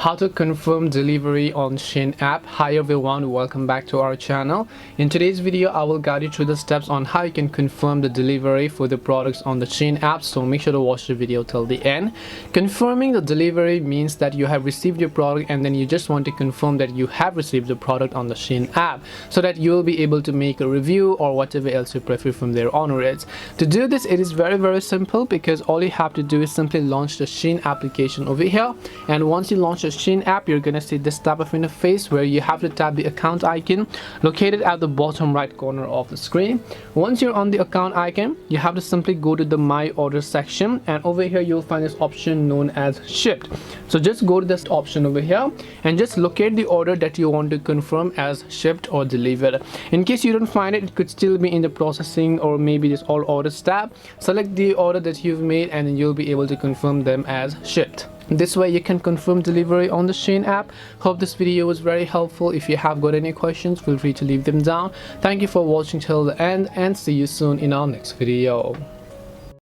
how to confirm delivery on Shein app. Hi everyone, welcome back to our channel. In today's video I will guide you through the steps on how you can confirm the delivery for the products on the Shein app, so make sure to watch the video till the end. Confirming the delivery means that you have received your product and then you just want to confirm that you have received the product on the Shein app so that you will be able to make a review or whatever else you prefer from there onwards. To do this, it is very simple, because all you have to do is simply launch the Shein application over here, and once you launch the Shein app, you're gonna see this type of interface where you have to tap the account icon located at the bottom right corner of the screen. Once you're on the account icon, you have to simply go to the my order section, and over here you'll find this option known as shipped. So just go to this option over here and just locate the order that you want to confirm as shipped or delivered. In case you don't find it, it could still be in the processing or maybe this all orders tab. Select the order that you've made and then you'll be able to confirm them as shipped. This way you can confirm delivery on the Shein app. Hope this video was very helpful. If you have got any questions, feel free to leave them down. Thank you for watching till the end, and see you soon in our next video.